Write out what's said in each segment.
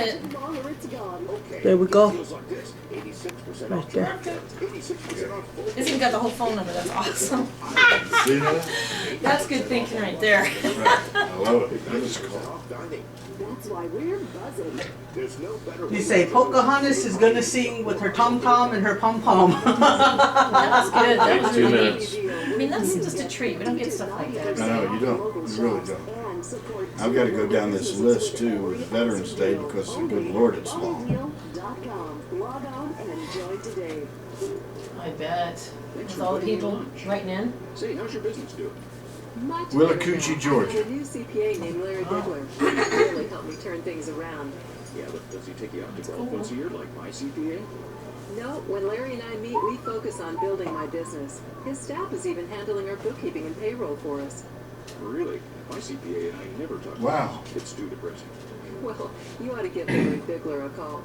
it. There we go. Right there. This has got the whole phone number. That's awesome. See that? That's good thinking right there. Right. I love it. That was cool. That's why we're buzzing. There's no better You say Pocahontas is gonna sing with her tom tom and her pom pom. That was good. That was 2 really minutes. good. I mean, that's just a treat. We don't get stuff like that. No, you don't. You really don't. I've got to go down this list too with Veterans Day because, good Lord, it's long. Log on and enjoy today. I bet. With all the people writing in. Say, how's your business doing? Willacoochee, Georgia. A new CPA named Larry Bigler really helped me turn things around. Yeah, but does he take you out to golf once a year like my CPA? No, when Larry and I meet, we focus on building my business. His staff is even handling our bookkeeping and payroll for us. Really? My CPA and I never talk. Wow. It's too depressing. Well, you ought to give Larry Bigler a call.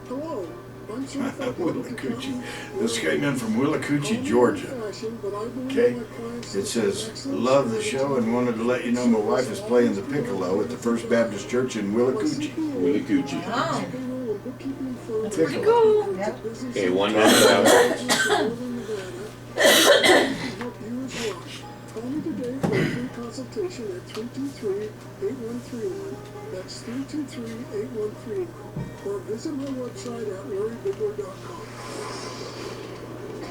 Hello, I'm Willacoochee. This came in from Willacoochee, Georgia. Okay. It says, love the show and wanted to let you know my wife is playing the piccolo at the First Baptist Church in Willacoochee. Willacoochee. Wow. That's pretty Piccolo. cool. Yep. Okay, 1 minute out. Call me today for a free consultation at 323-8131. That's 323-8131. Or visit my website at larrybigler.com.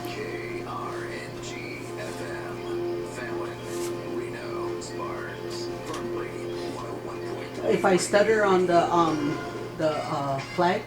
KRNG FM, Fallon, Reno, Sparks, Berkeley, 101.3. If I stutter on the flag.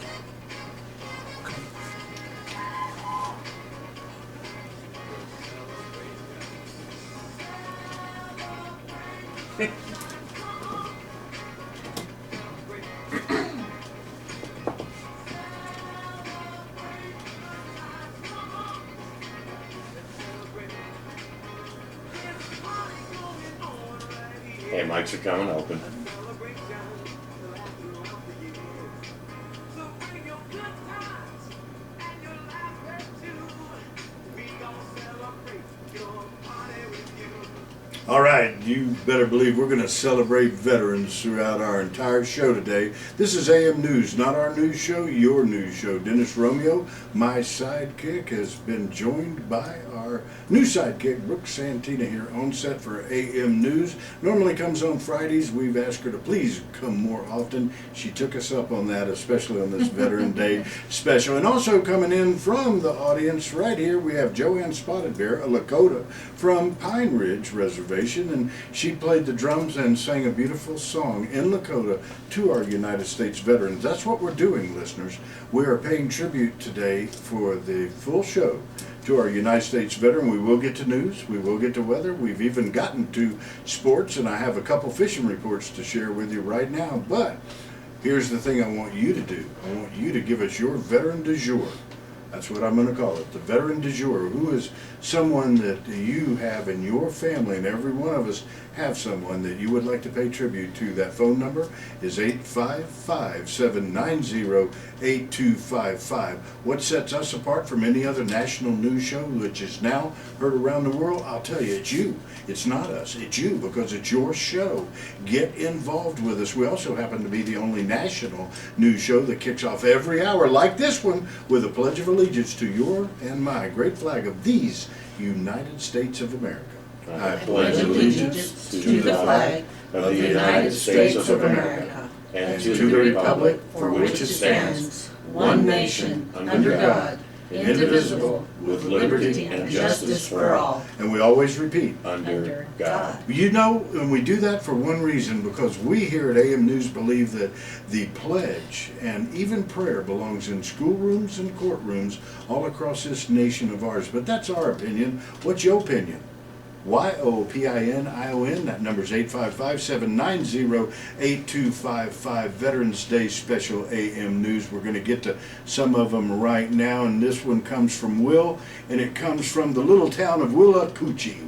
Hey, mics are coming open. All right, you better believe we're going to celebrate veterans throughout our entire show today. This is AM News, not our news show, your news show. Dennis Romeo, my sidekick, has been joined by our new sidekick, Brooke Santina, here on set for AM News. Normally comes on Fridays. We've asked her to please come more often. She took us up on that, especially on this Veteran Day special. And also coming in from the audience right here, we have Joanne Spotted Bear, a Lakota from Pine Ridge Reservation. And she played the drums and sang a beautiful song in Lakota to our United States veterans. That's what we're doing, listeners. We are paying tribute today for the full show to our United States veteran. We will get to news, we will get to weather, we've even gotten to sports, and I have a couple fishing reports to share with you right now. But here's the thing I want you to do. I want you to give us your veteran du jour. That's what I'm going to call it, the veteran du jour. Who is someone that you have in your family, and every one of us have someone that you would like to pay tribute to. That phone number is 855-790-8255. What sets us apart from any other national news show which is now heard around the world? I'll tell you, it's you. It's not us, it's you, because it's your show. Get involved with us. We also happen to be the only national news show that kicks off every hour, like this one, with a Pledge of Allegiance to your and my great flag of these United States of America. I pledge allegiance to the flag of the United States of America and to the republic for which it stands, one nation, under God, indivisible, with liberty and justice for all. And we always repeat, Under God. you know, and we do that for one reason, because we here at AM News believe that the pledge and even prayer belongs in schoolrooms and courtrooms all across this nation of ours. But that's our opinion. What's your opinion? YOPINION. That number's 855-790-8255. Veterans Day special AM News. We're going to get to some of them right now, and this one comes from Will, and it comes from the little town of Willacoochee,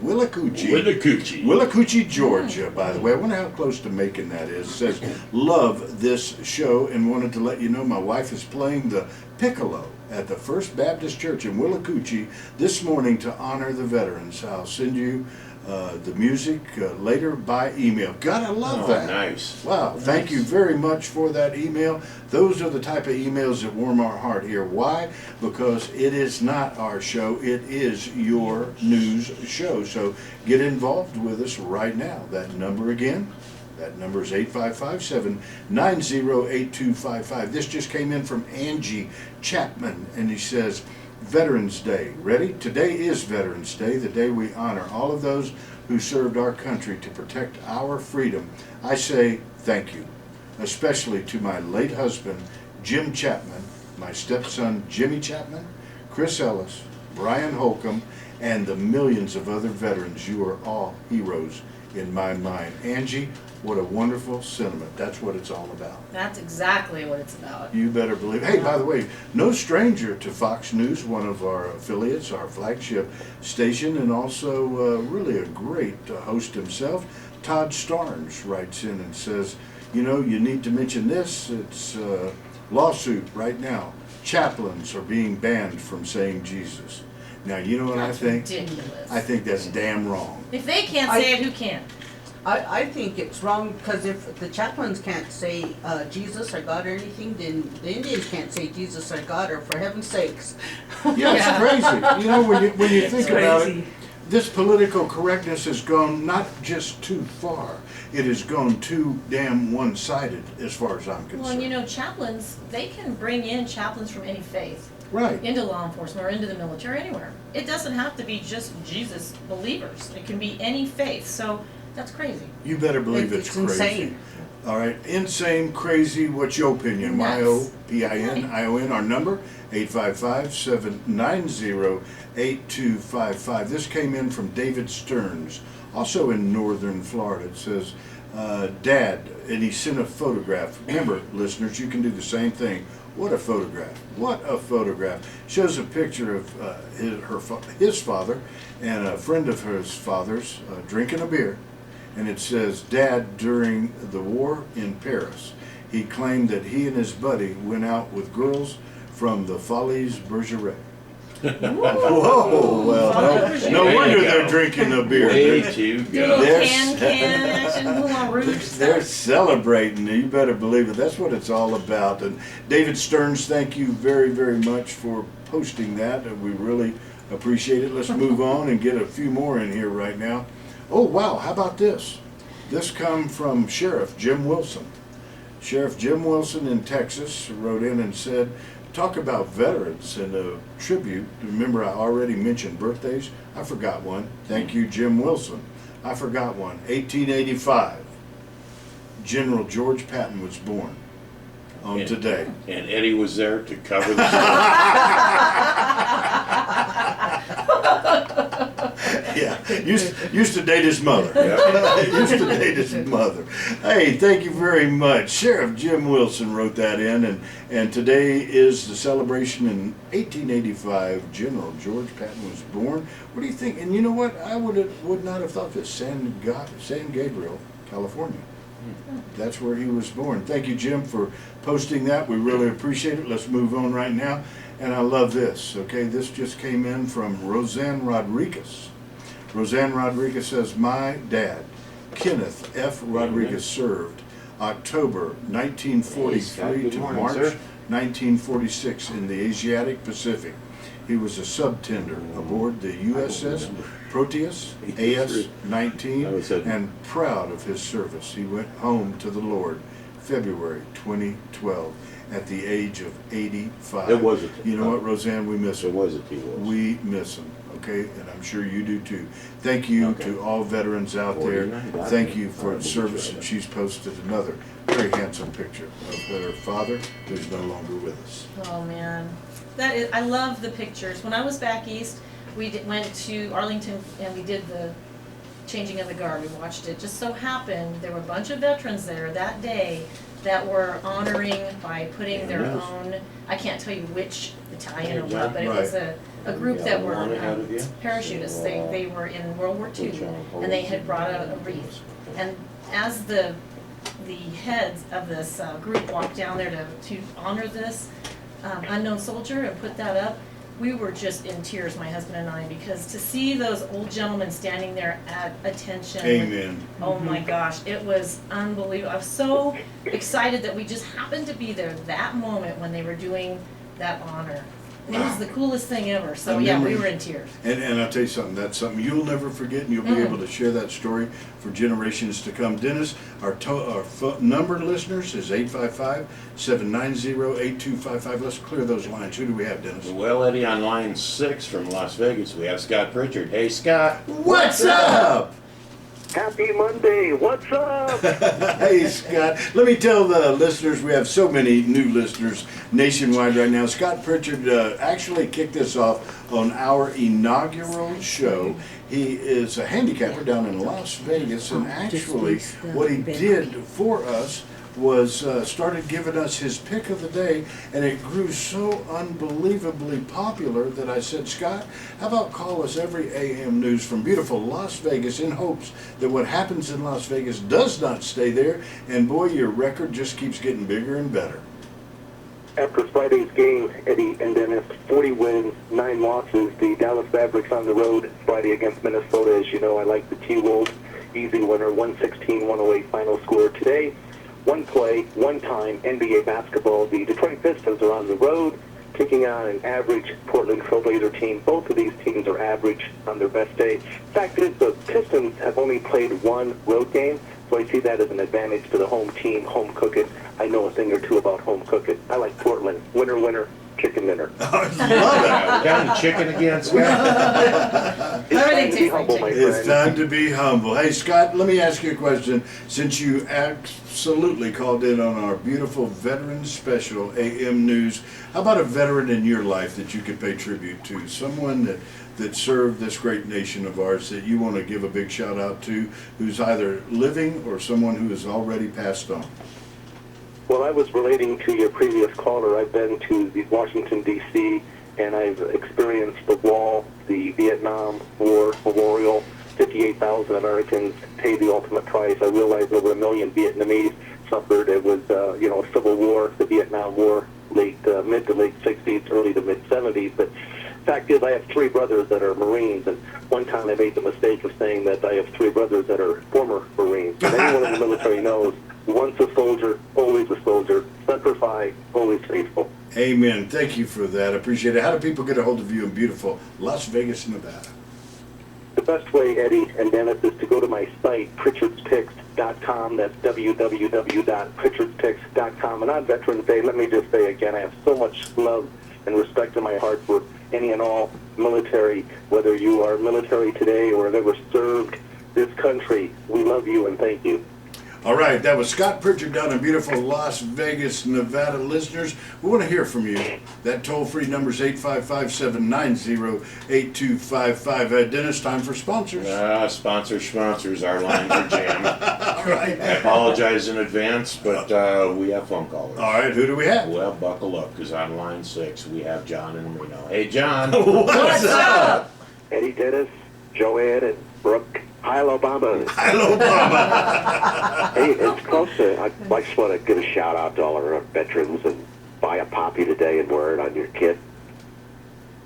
Georgia, by the way. I wonder how close to Macon that is. It says, love this show and wanted to let you know my wife is playing the piccolo at the First Baptist Church in Willacoochee this morning to honor the veterans. I'll send you The music later by email. Gotta love that. Nice. Wow, thank you very much for that email. Those are the type of emails that warm our heart here. Why? Because it is not our show, it is your news show. So get involved with us right now. That number again, that number is 855-790-8255. This just came in from Angie Chapman, and he says, Veterans Day. Ready? Today is Veterans Day, the day we honor all of those who served our country to protect our freedom. I say thank you, especially to my late husband, Jim Chapman, my stepson, Jimmy Chapman, Chris Ellis, Brian Holcomb, and the millions of other veterans. You are all heroes in my mind. Angie, what a wonderful sentiment. That's what it's all about. That's exactly what it's about. You better believe. Hey, by the way, no stranger to Fox News, one of our affiliates, our flagship station, and also really a great host himself. Todd Starnes writes in and says, you know, you need to mention this. It's a lawsuit right now. Chaplains are being banned from saying Jesus. Now, you know what That's I think? ridiculous. I think that's damn wrong. If they can't say it, who can? I think it's wrong, because if the chaplains can't say Jesus or God or anything, then the Indians can't say Jesus or God, or for heaven's sakes. Yeah, it's crazy. You know, when you think about it, Crazy. this political correctness has gone not just too far, it has gone too damn one-sided as far as I'm concerned. Well, and you know, chaplains, they can bring in chaplains from any faith Right. into law enforcement or into the military, anywhere. It doesn't have to be just Jesus believers. It can be any faith. So that's crazy. You better believe it's crazy. Insane. All right, insane, crazy. What's your opinion? Nuts. YOPINION. Our number 855-790-8255. This came in from David Stearns, also in northern Florida. It says, Dad, and he sent a photograph. Remember, listeners, you can do the same thing. What a photograph! What a photograph! Shows a picture of his father and a friend of his father's drinking a beer. And it says, Dad, during the war in Paris, he claimed that he and his buddy went out with girls from the Folies Bergeret. Whoa, well, no wonder they're drinking a beer. Way to Little go. can action, Moulin Rouge They're stuff. celebrating. You better believe it. That's what it's all about. And David Stearns, thank you very, very much for posting that. And we really appreciate it. Let's move on and get a few more in here right now. Oh, wow. How about this? This come from Sheriff Jim Wilson. Sheriff Jim Wilson in Texas wrote in and said, talk about veterans and a tribute. Remember, I already mentioned birthdays. I forgot one. Thank you, Jim Wilson. I forgot one. 1885. General George Patton was born on today. And Eddie was there to cover the story. Yeah, used to date his mother. Used to date his mother. Hey, thank you very much. Sheriff Jim Wilson wrote that in, and today is the celebration in 1885. General George Patton was born. What do you think? And you know what? I would not have thought this. San Gabriel, California. That's where he was born. Thank you, Jim, for posting that. We really appreciate it. Let's move on right now. And I love this, okay? This just came in from Roseanne Rodriguez. Roseanne Rodriguez says, my dad, Kenneth F. Rodriguez, served October 1943 Good to morning, March sir. 1946 in the Asiatic Pacific. He was a subtender aboard the USS Proteus AS-19 and proud of his service. He went home to the Lord February 2012 at the age of 85. It was a You know what, Roseanne? We miss him. It was a T-Wolves. We miss him, okay? And I'm sure you do too. Thank you to all veterans out there. 49. Thank you for the service. And she's posted another very handsome picture of her father, who's no longer with us. Oh man, that is. I love the pictures. When I was back east, we went to Arlington and we did the changing of the guard. We watched it. Just so happened there were a bunch of veterans there that day that were honoring by putting their own. I can't tell you which battalion or what, but it was a group that were parachutists. They were in World War II and they had brought out a wreath. And as the heads of this group walked down there to honor this unknown soldier and put that up, we were just in tears, my husband and I, because to see those old gentlemen standing there at attention. Amen. Oh my gosh, it was unbelievable. I was so excited that we just happened to be there that moment when they were doing that honor. It was the coolest thing ever. So A yeah, we memory. were in tears. And I'll tell you something, that's something you'll never forget, and you'll be able to share that story for generations to come. Dennis, our number, listeners, is 855-790-8255. Let's clear those lines. Who do we have, Dennis? Well, Eddie, on line 6 from Las Vegas, we have Scott Pritchard. Hey, Scott. What's up? Happy Monday, what's up? Hey, Scott. Let me tell the listeners, we have so many new listeners nationwide right now. Scott Pritchard actually kicked this off on our inaugural show. He is a handicapper down in Las Vegas, and actually what he did for us was started giving us his pick of the day, and it grew so unbelievably popular that I said, Scott, how about call us every AM news from beautiful Las Vegas in hopes that what happens in Las Vegas does not stay there, and boy, your record just keeps getting bigger and better. After Friday's game, Eddie and Dennis, 40 wins, 9 losses. The Dallas Mavericks on the road Friday against Minnesota. As you know, I like the T-Wolves. Easy winner, 116-108 final score today. One play, one time, NBA basketball. The Detroit Pistons are on the road, taking on an average Portland Trailblazer team. Both of these teams are average on their best day. Fact is, the Pistons have only played one road game, so I see that as an advantage to the home team, home cooking. I know a thing or two about home cooking. I like Portland. Winner, winner, chicken dinner. I love it. We got any chicken again, Scott? It's time to be humble, my It's friend. time to be humble. Hey, Scott, let me ask you a question. Since you absolutely called in on our beautiful Veterans Special AM News, how about a veteran in your life that you could pay tribute to? Someone that served this great nation of ours that you want to give a big shout out to, who's either living or someone who has already passed on? Well, I was relating to your previous caller. I've been to the Washington, D.C., and I've experienced the wall, the Vietnam War Memorial. 58,000 Americans paid the ultimate price. I realized over 1 million Vietnamese suffered. It was, a civil war, the Vietnam War, mid to late 60s, early to mid 70s. But fact is, I have 3 brothers that are Marines, and one time I made the mistake of saying that I have 3 brothers that are former Marines. And anyone in the military knows, once a soldier, always a soldier. Semper Fi, always faithful. Amen. Thank you for that. I appreciate it. How do people get a hold of you in beautiful Las Vegas, Nevada? The best way, Eddie and Dennis, is to go to my site, Pritchard'sPicks.com. That's www.Pritchard'sPicks.com. And on Veterans Day, let me just say again, I have so much love and respect in my heart for any and all military, whether you are military today or have ever served this country. We love you and thank you. All right, that was Scott Pritchard down in beautiful Las Vegas, Nevada. Listeners, we want to hear from you. That toll-free number is 855-790-8255. Dennis, time for sponsors. Sponsors, our lines are jammed. Right. I apologize in advance, but we have phone callers. All right, who do we have? Well, buckle up, because on line 6, we have John in Reno. Hey, John. What's up? Eddie, Dennis, Joanne, and Brooke. Hi, Obama. Hello, Obama. Hey, it's close to, I just want to give a shout out to all our veterans and buy a poppy today and wear it on your kid.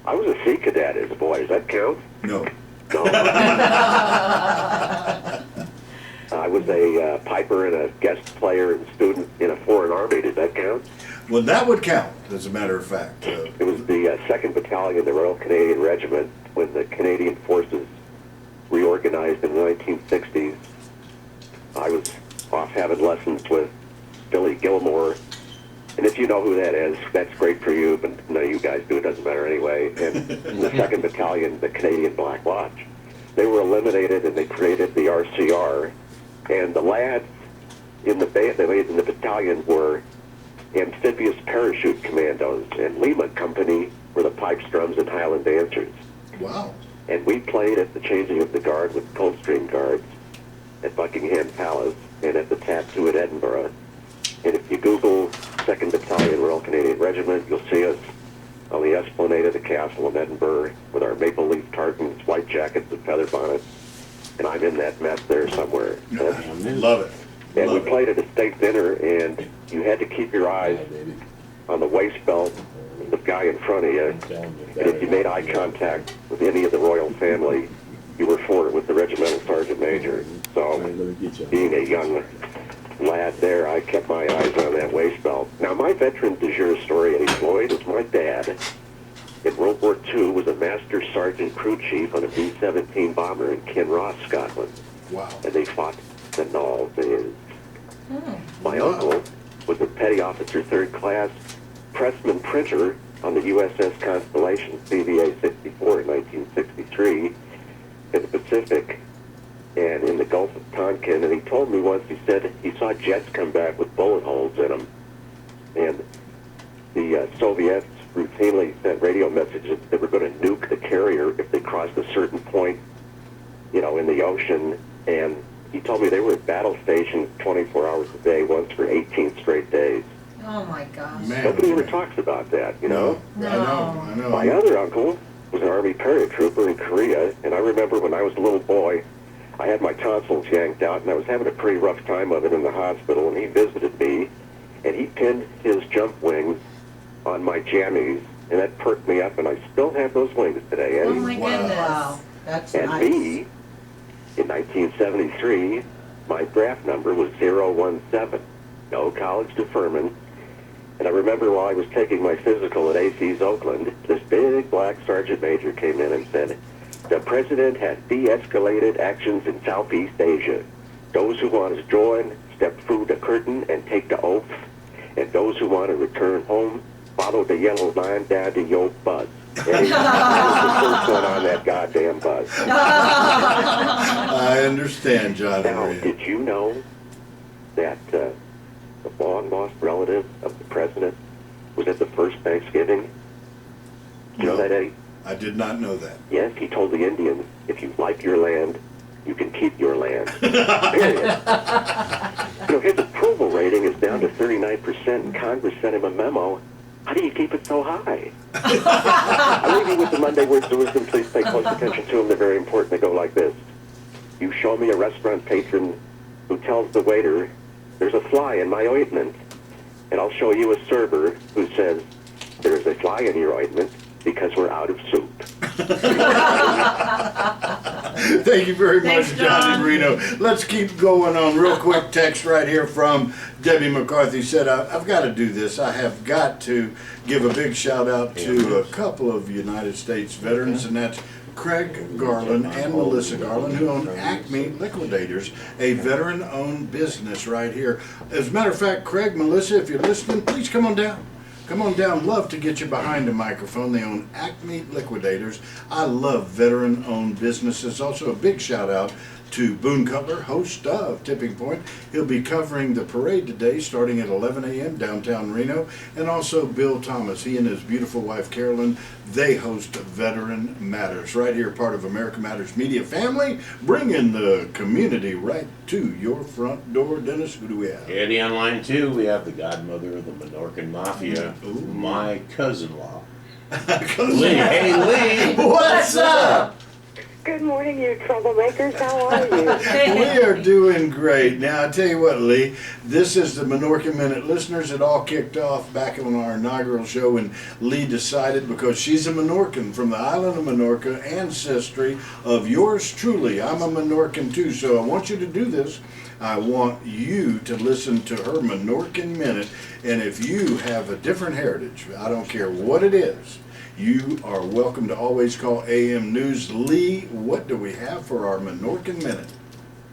I was a Sea Cadet as a boy. Does that count? No. No. I was a piper and a guest player and student in a foreign army. Does that count? Well, that would count, as a matter of fact. It was the 2nd Battalion, the Royal Canadian Regiment, when the Canadian Forces reorganized in the 1960s. I was off having lessons with Billy Gilmore, and if you know who that is, that's great for you, but none of you guys do, it doesn't matter anyway. And the 2nd Battalion, the Canadian Black Lodge, they were eliminated and they created the RCR, and the lads in the battalion were amphibious parachute commandos, and Lima Company were the pipes, drums, and Highland dancers. Wow. And we played at the changing of the guard with Coldstream Guards at Buckingham Palace and at the Tattoo at Edinburgh. And if you Google 2nd Battalion Royal Canadian Regiment, you'll see us on the esplanade of the castle in Edinburgh with our maple leaf tartans, white jackets, and feather bonnets. And I'm in that mess there somewhere. Love it. And Love we played at a state dinner, and you had to keep your eyes on the waist belt of the guy in front of you. And if you made eye contact with any of the royal family, you were for it with the regimental sergeant major. So, being a young lad there, I kept my eyes on that waist belt. Now, my veteran de jure story, Eddie Floyd, is my dad. In World War II, was a master sergeant crew chief on a B-17 bomber in Kinross, Scotland. Wow. And they fought the Nazis. My uncle was a petty officer, third class, pressman printer on the USS Constellation CVA-64 in 1963 in the Pacific and in the Gulf of Tonkin. And he told me once, he said he saw jets come back with bullet holes in them. And the Soviets routinely sent radio messages that they were going to nuke the carrier if they crossed a certain point, you know, in the ocean. And he told me they were at battle stations 24 hours a day, once for 18 straight days. Oh my gosh. Man, Nobody ever talks about that, you know? No. I know. My other uncle was an Army paratrooper in Korea, and I remember when I was a little boy, I had my tonsils yanked out, and I was having a pretty rough time of it in the hospital, and he visited me, and he pinned his jump wings on my jammies, and that perked me up, and I still have those wings today, Eddie. Oh my goodness. Wow, that's And nice. me, in 1973, my draft number was 017, no college deferment. And I remember while I was taking my physical at AC's Oakland, this big black sergeant major came in and said, "The president has de-escalated actions in Southeast Asia. Those who want to join, step through the curtain and take the oath. And those who want to return home, follow the yellow line down to your buzz." And I was the first one on that goddamn buzz. I understand, John. Now, did you know that the long-lost relative of the president was at the first Thanksgiving? You know that, Eddie? I did not know that. Yes, he told the Indians, if you like your land, you can keep your land. Period. You know, his approval rating is down to 39%, and Congress sent him a memo. How do you keep it so high? I leave you with the Monday words of wisdom. Please pay close attention to them. They're very important. They go like this. You show me a restaurant patron who tells the waiter, "There's a fly in my ointment." And I'll show you a server who says, "There's a fly in your ointment because we're out of soup." Thank you very Thanks, much, John in Reno. Let's keep going on. Real quick text right here from Debbie McCarthy said, I've got to do this. I have got to give a big shout out to a couple of United States veterans, and that's Craig Garland and Melissa Garland, who own Acme Liquidators, a veteran-owned business right here. As a matter of fact, Craig, Melissa, if you're listening, please come on down. Come on down. Love to get you behind the microphone. They own Acme Liquidators. I love veteran-owned businesses. Also, a big shout-out to Boone Cutler, host of Tipping Point. He'll be covering the parade today starting at 11 a.m. downtown Reno. And also Bill Thomas. He and his beautiful wife, Carolyn, they host Veteran Matters right here, part of America Matters Media family, bringing the community right to your front door. Dennis, who do we have? Eddie on line 2, we have the godmother of the Menorcan Mafia, Ooh. my cousin-in-law, Lee. Hey, Lee. What's up? Good morning, you troublemakers. How are you? We are doing great. Now, I tell you what, Lee, this is the Menorcan Minute. Listeners, it all kicked off back on our inaugural show when Lee decided, because she's a Menorcan from the island of Menorca, ancestry of yours truly. I'm a Menorcan too, so I want you to do this. I want you to listen to her Menorcan Minute, and if you have a different heritage, I don't care what it is, you are welcome to always call AM News. Lee, what do we have for our Menorcan Minute?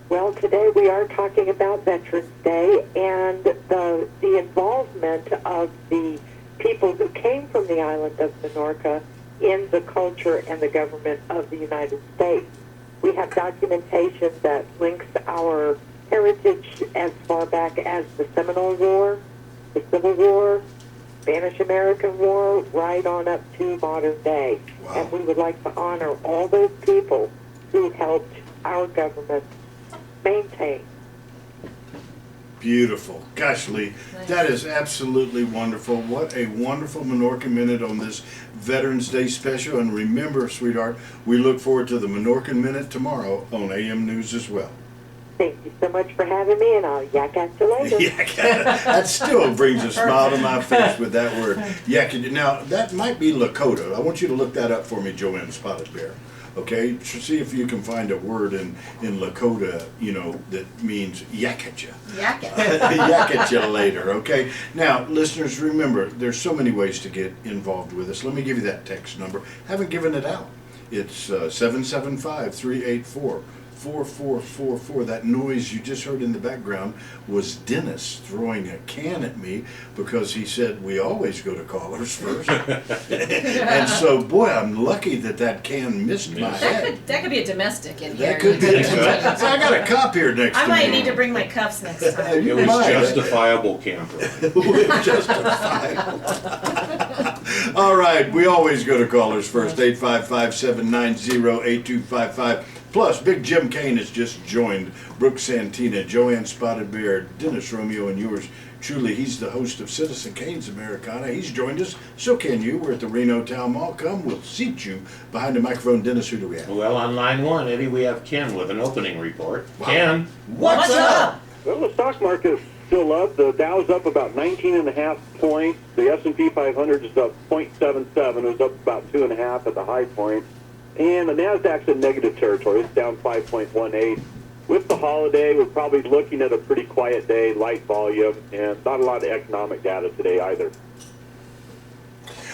Well, today we are talking about Veterans Day and the involvement of the people who came from the island of Menorca in the culture and the government of the United States. We have documentation that links our heritage as far back as the Seminole War, the Civil War, Spanish-American War, right on up to modern day. Wow. And we would like to honor all those people who helped our government maintain. Beautiful. Gosh, Lee, that is absolutely wonderful. What a wonderful Menorcan Minute on this Veterans Day special. And remember, sweetheart, we look forward to the Menorcan Minute tomorrow on AM News as well. Thank you so much for having me, and I'll yak at you later. That still brings a smile to my face with that word. Now, that might be Lakota. I want you to look that up for me, Joanne Spotted Bear. Okay, see if you can find a word in Lakota, that means yak at you. Yak it. Yak at you later, okay? Now, listeners, remember, there's so many ways to get involved with us. Let me give you that text number. Haven't given it out. It's 775-384-4444. That noise you just heard in the background was Dennis throwing a can at me because he said we always go to callers first. And so, boy, I'm lucky that can missed my head. That could be a domestic in here. That could be. So I got a cop here next to I me. might need to bring my cuffs next time. You It was might. justifiable camper. Justifiable. All right, we always go to callers first. 855-790-8255. Plus, Big Jim Kane has just joined. Brooke Santina, Joanne Spotted Bear, Dennis Romeo, and yours truly. He's the host of Citizen Kane's Americana. He's joined us. So can you. We're at the Reno Town Mall. Come, we'll seat you behind the microphone. Dennis, who do we have? Well, on line 1, Eddie, we have Ken with an opening report. Wow. Ken. What's up? Well, the stock market is still up. The Dow's up about 19.5 points. The S&P 500 is up 0.77. It was up about 2.5 at the high point. And the Nasdaq's in negative territory. It's down 5.18. With the holiday, we're probably looking at a pretty quiet day, light volume, and not a lot of economic data today either.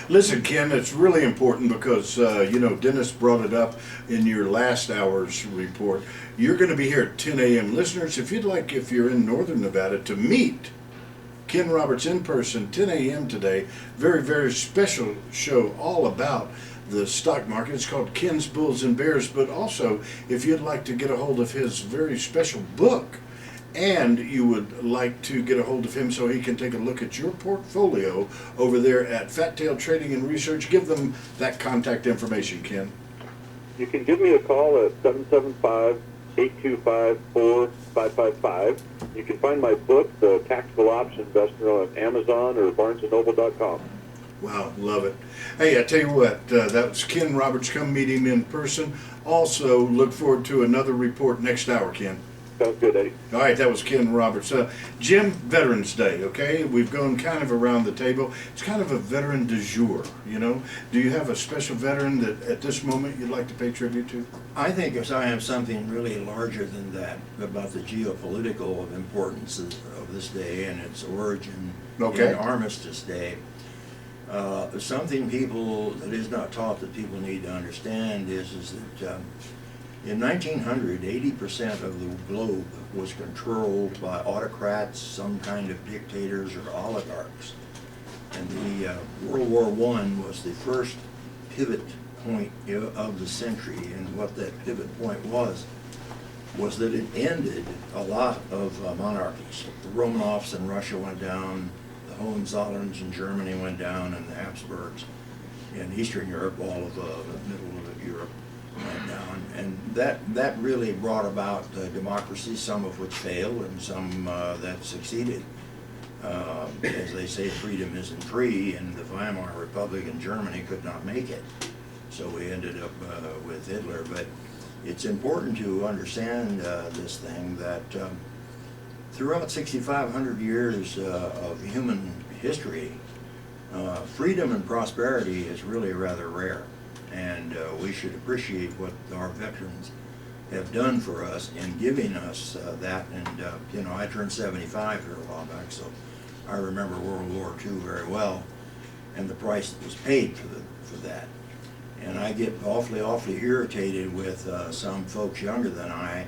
Listen, Ken, it's really important because, Dennis brought it up in your last hour's report. You're going to be here at 10 a.m. Listeners, if you're in northern Nevada, to meet Ken Roberts in person, 10 a.m. today. Very, very special show all about the stock market. It's called Ken's Bulls and Bears, but also if you'd like to get a hold of his very special book and you would like to get a hold of him so he can take a look at your portfolio over there at Fat Tail Trading and Research, give them that contact information, Ken. You can give me a call at 775-825-4555. You can find my book, The Tactical Option Investor, on Amazon or BarnesandNoble.com. Wow, love it. Hey, I tell you what, that was Ken Roberts. Come meet him in person. Also, look forward to another report next hour, Ken. Sounds good, Eddie. All right, that was Ken Roberts. Jim, Veterans Day, okay? We've gone kind of around the table. It's kind of a veteran du jour, Do you have a special veteran that at this moment you'd like to pay tribute to? I think I have something really larger than that about the geopolitical importance of this day and its origin in Armistice Day. Something that is not taught that people need to understand is that in 1900, 80% of the globe was controlled by autocrats, some kind of dictators or oligarchs. And the World War I was the first pivot point of the century, and what that pivot point was that it ended a lot of monarchies. The Romanovs in Russia went down, the Hohenzollerns in Germany went down, and the Habsburgs in Eastern Europe, all of the middle of Europe, went down. And that really brought about democracy, some of which failed and some that succeeded. As they say, freedom isn't free, and the Weimar Republic in Germany could not make it. So we ended up with Hitler. But it's important to understand this thing that throughout 6,500 years of human history, freedom and prosperity is really rather rare. And we should appreciate what our veterans have done for us in giving us that. And, I turned 75 here a while back, so I remember World War II very well and the price that was paid for that. And I get awfully irritated with some folks younger than I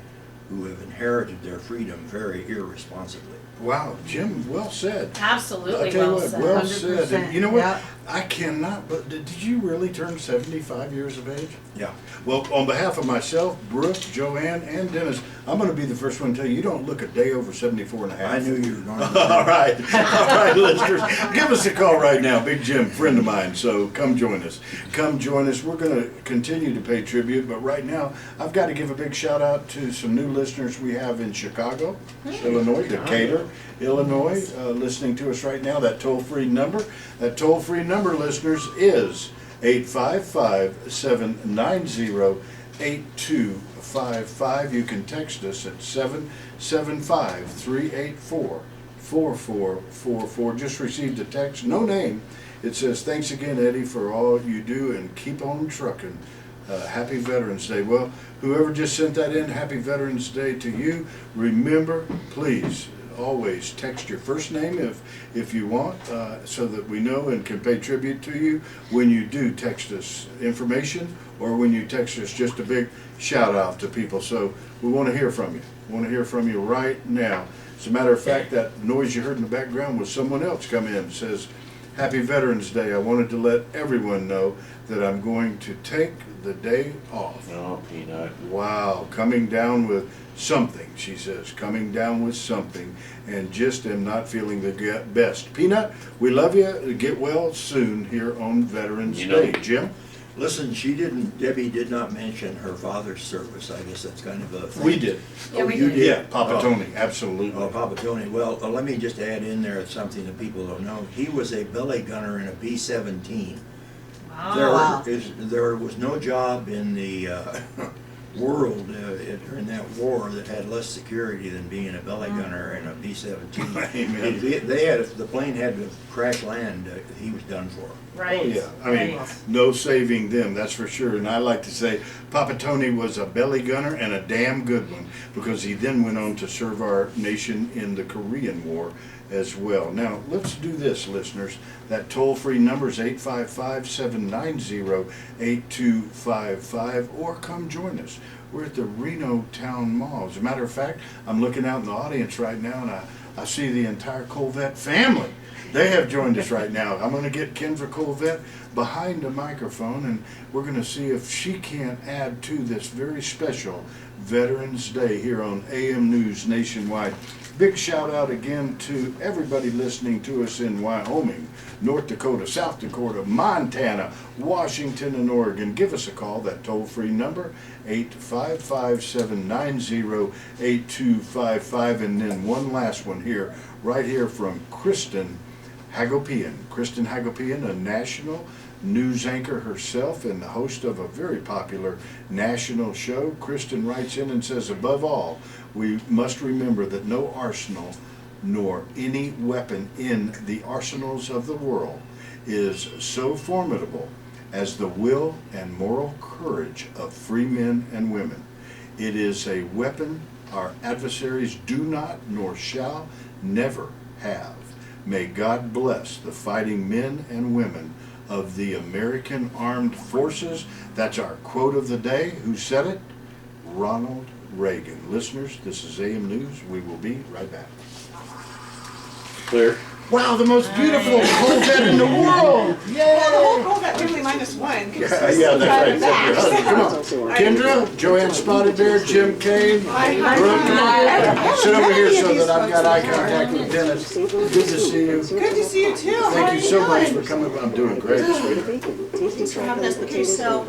who have inherited their freedom very irresponsibly. Wow, Jim, well said. Absolutely I tell you well what, said. well said. And you know what? Yeah. I cannot, but did you really turn 75 years of age? Yeah. Well, on behalf of myself, Brooke, Joanne, and Dennis, I'm going to be the first one to tell you, you don't look a day over 74 and a half. I knew you were going to. All right, listeners, give us a call right now. Big Jim, friend of mine, so come join us. Come join us. We're going to continue to pay tribute, but right now, I've got to give a big shout out to some new listeners we have in Chicago, Illinois, Decatur, Illinois, listening to us right now. That toll-free number, listeners, is 855-790-8255. You can text us at 855-384-4444. Just received a text, no name. It says, thanks again, Eddie, for all you do and keep on trucking. Happy Veterans Day. Well, whoever just sent that in, Happy Veterans Day to you. Remember, please, always text your first name if you want, so that we know and can pay tribute to you when you do text us information, or when you text us just a big shout out to people. So we want to hear from you. We want to hear from you right now. As a matter of fact, that noise you heard in the background was someone else come in and says, Happy Veterans Day. I wanted to let everyone know that I'm going to take the day off. Oh, Peanut. Wow, coming down with something, she says, coming down with something, and just am not feeling the best. Peanut, we love you. Get well soon here on Veterans Day. Jim? Listen, Debbie did not mention her father's service. I guess that's kind of a thing. We did. Yeah, we you did. Yeah, Papa Tony, absolutely. Oh, Papa Tony. Well, let me just add in there something that people don't know. He was a belly gunner in a B-17. Wow. There was no job in the world during that war that had less security than being a belly gunner in a B-17. Amen. The plane had to crash land. He was done for. Right. Oh, yeah. I mean, no saving them, that's for sure. And I like to say, Papa Tony was a belly gunner and a damn good one, because he then went on to serve our nation in the Korean War as well. Now, let's do this, listeners. That toll-free number is 855-790-8255, or come join us. We're at the Reno Town Mall. As a matter of fact, I'm looking out in the audience right now, and I see the entire Colvette family. They have joined us right now. I'm going to get Kendra Colvette behind the microphone, and we're going to see if she can't add to this very special Veterans Day here on AM News Nationwide. Big shout out again to everybody listening to us in Wyoming, North Dakota, South Dakota, Montana, Washington, and Oregon. Give us a call, that toll-free number, 855-790-8255. And then one last one here, right here from Kristen Hagopian. Kristen Hagopian, a national news anchor herself and the host of a very popular national show. Kristen writes in and says, above all, we must remember that no arsenal nor any weapon in the arsenals of the world is so formidable as the will and moral courage of free men and women. It is a weapon our adversaries do not nor shall never have. May God bless the fighting men and women of the American Armed Forces. That's our quote of the day. Who said it? Ronald Reagan. Listeners, this is AM News. We will be right back. Clear. Wow, the most beautiful Corvette in the world! Yay! Well, the whole Corvette family minus one. Yeah, that's right. Except your husband. Come on. Kendra, Joanne Spotted Bear, Jim Kane, Brooke, sit over here so that I've got eye contact with Dennis. Good to see you. Good to see you too. Thank you so much for coming. I'm doing great. Thanks for having us. Okay, so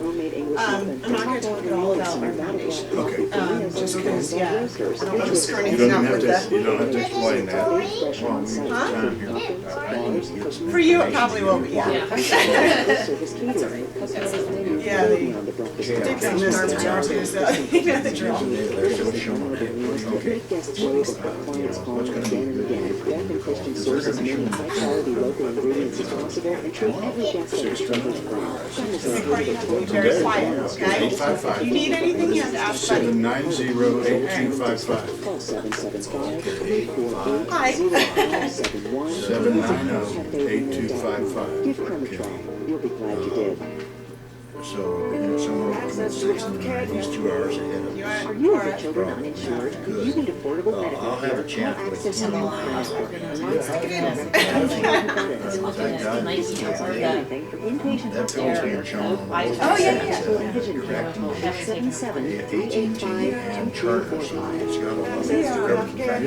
I'm not going to talk at all about our foundation. Okay. Just because, yeah, I don't want to screw You anything don't up have with to. the. You don't have to explain that. For you, it probably will be, yeah. Yeah, the sticks on this is too, so you know the drill. Before you have to be very quiet, okay? 855. If you need anything, you have to ask Buddy. 790-8255. Hi. 790-8255. You'll be glad you did. So, somewhere between 6 and 9, he's 2 hours ahead of us. Are you or the children uninsured? You need affordable medical I'll have a chat with access to health anything from inpatient that fellow's being shown. Oh, vision care, 877-385-2345. And charters, it's got a lot of covers. In fact, a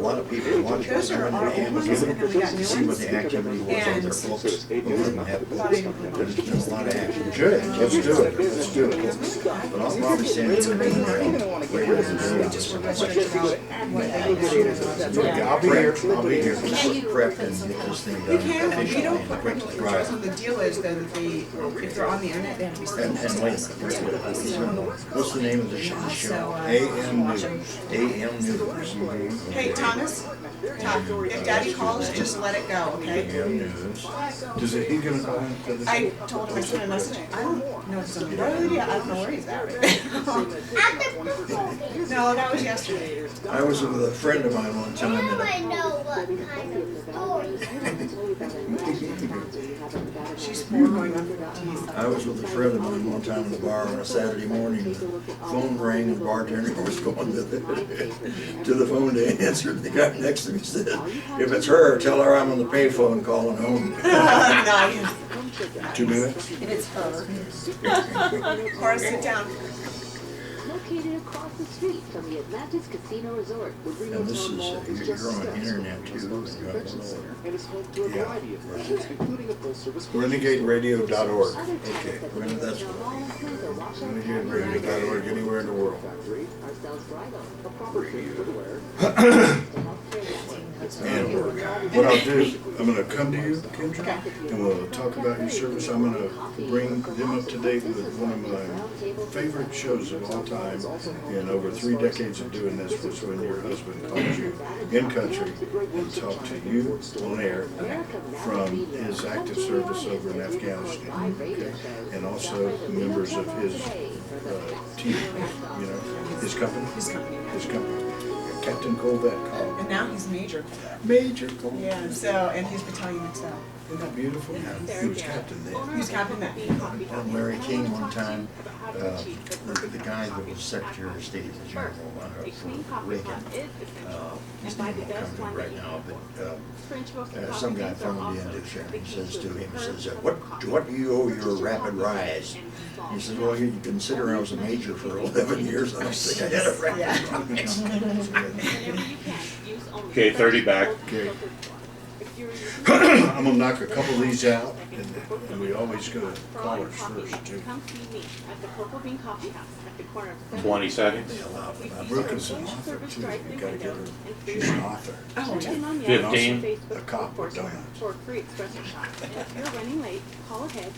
lot of people watch Those are our old ones, and then we got new see what ones. the activity was on their folks. There's been a lot of action. Good, let's do it, let's do it. But I'll probably send you an email later today. Just for restricting what they Yeah, I'll be here, I'll be here. Prep and get this thing We done can, we efficiently don't and put parental quickly. controls, and the deal is though that if they're on the internet, they have to be And sent. wait a minute, what's the name of the show? So, AM watch News. them. AM News. Hey, Thomas, Tom, if Daddy calls, just let it go, okay? AM News. Does it, he gonna call in for this? I told him I sent a message. I don't know if it's on the road. I don't know where he's at right now. No, that was yesterday. I was with a friend of mine one time and She's more going on 14. I was with a friend of mine one time in the bar on a Saturday morning. The phone rang and the bartender was going to the phone to answer. The guy next to me said, "If it's her, tell her I'm on the payphone calling home." Nice. 2 minutes? And it's her. Cora, sit down. Located across the street from the Atlantis Casino Resort, the Reno And this Town Mall is, is you're just on steps internet from too. the and you have convention to center, know. and is home to a variety of features, including a full-service RenegadeRadio.org. Okay, well, that's RenegadeRadio.org, anywhere in the world. factory, our sales bridal, a proper footwear, And what I'll do, I'm gonna come to you, Kendra, and we'll talk about your service. I'm gonna bring them up to date with one of my favorite shows of all time in over 3 decades of doing this, was when your husband calls you in country and talk to you on air from his active service over in Afghanistan, okay? And also members of his team, you know, his company. His company. Captain Colvette called. And now he's Major. Major Colvette. Yeah, so, and his battalion next up. Isn't that beautiful? He was captain then. He's captain that. And Larry King one time, the guy that was Secretary of State, the General for Reagan, he's not in the company right now, but some guy phoned in to Shari and says to him, he says, what do you owe your rapid rise? He says, well, you consider I was a major for 11 years, I don't think I had a rapid rise. Okay, 30 back. Okay. I'm gonna knock a couple of these out, and we always go to callers first, too. Come see me at the Purple Bean Coffee House at the corner of 20 seconds. Brooke's an author, too. You gotta get her. She's an author. Oh, Check in on me 15. on Facebook A cop for with donuts. for a free espresso shot. And if you're running late, call ahead at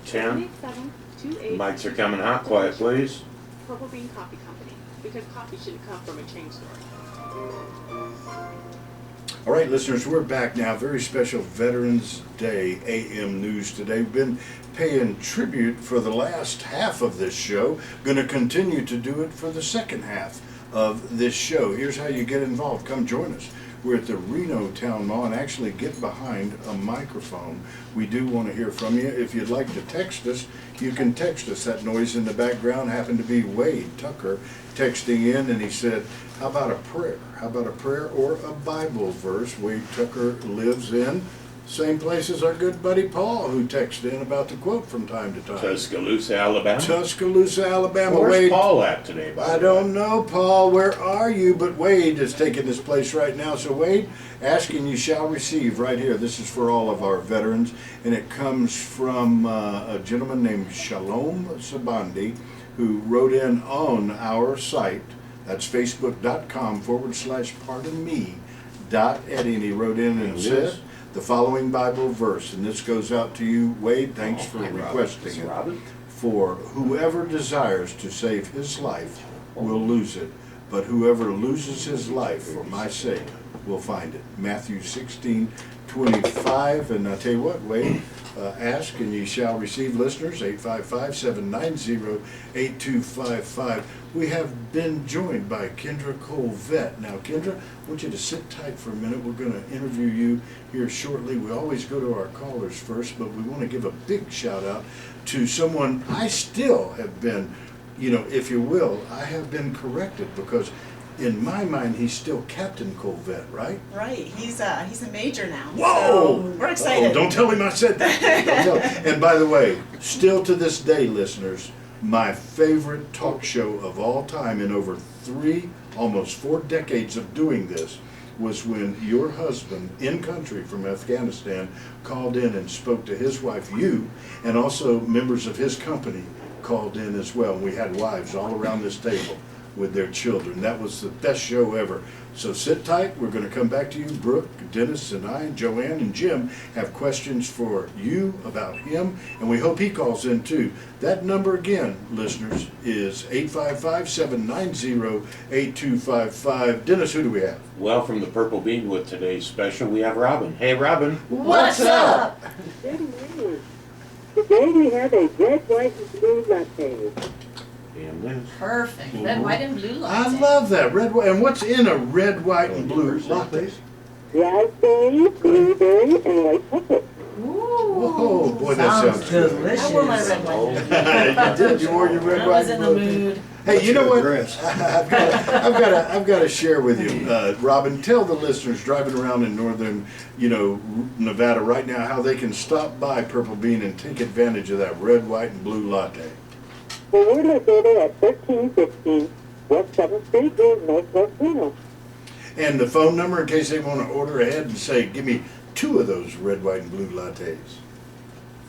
10. 787-28. Mics are coming out. Quiet, please. Purple Bean Coffee Company, because coffee shouldn't come from a chain store. All right, listeners, we're back now. Very special Veterans Day AM News today. We've been paying tribute for the last half of this show. Going to continue to do it for the second half of this show. Here's how you get involved. Come join us. We're at the Reno Town Mall, and actually get behind a microphone. We do want to hear from you. If you'd like to text us, you can text us. That noise in the background happened to be Wade Tucker texting in, and he said, how about a prayer? How about a prayer or a Bible verse? Wade Tucker lives in same place as our good buddy Paul, who texted in about the quote from time to time. Tuscaloosa, Alabama. Tuscaloosa, Alabama. Where's Wade, Paul at today, by I the way? don't know, Paul. Where are you? But Wade is taking this place right now. So Wade, asking you shall receive right here. This is for all of our veterans, and it comes from a gentleman named Shalom Sabandi, who wrote in on our site. That's facebook.com/pardonme.eddie, and he wrote in and said the following Bible verse, and this goes out to you, Wade. Thanks for requesting it. For whoever desires to save his life will lose it, but whoever loses his life for my sake will find it. Matthew 16:25. And I tell you what, Wade, ask and ye shall receive. Listeners, 855-790-8255. We have been joined by Kendra Colvette. Now, Kendra, I want you to sit tight for a minute. We're going to interview you here shortly. We always go to our callers first, but we want to give a big shout out to someone I still have been, you know, if you will, I have been corrected, because in my mind, he's still Captain Colvette, right? Right. He's a major now. Whoa! So we're excited. Oh, don't tell him I said that. Don't tell him. And by the way, still to this day, listeners, my favorite talk show of all time in over 3, almost 4 decades of doing this was when your husband, in country from Afghanistan, called in and spoke to his wife, you, and also members of his company called in as well. We had wives all around this table with their children. That was the best show ever. So sit tight. We're going to come back to you. Brooke, Dennis, and I, Joanne, and Jim have questions for you about him, and we hope he calls in too. That number again, listeners, is 855-790-8255. Dennis, who do we have? Well, from the Purple Bean with today's special, we have Robin. Hey, Robin. What's up? Good morning. Today we have a red, white, and blue latte. Damn this. Perfect. Red, white, and blue latte. I love that. Red, white, and what's in a red, white, and blue latte? Raspberry, blueberry, and white chocolate. Whoa, boy, that sounds good. delicious. I wore my red, white. You did. You wore your red, I white, was in the and blue. mood. Hey, you know what? Dress. I've got to share with you, Robin. Tell the listeners driving around in northern, Nevada right now how they can stop by Purple Bean and take advantage of that red, white, and blue latte. Well, we're located at 1315 West 7th Street in Northwest Reno. And the phone number in case they want to order ahead and say, give me 2 of those red, white, and blue lattes.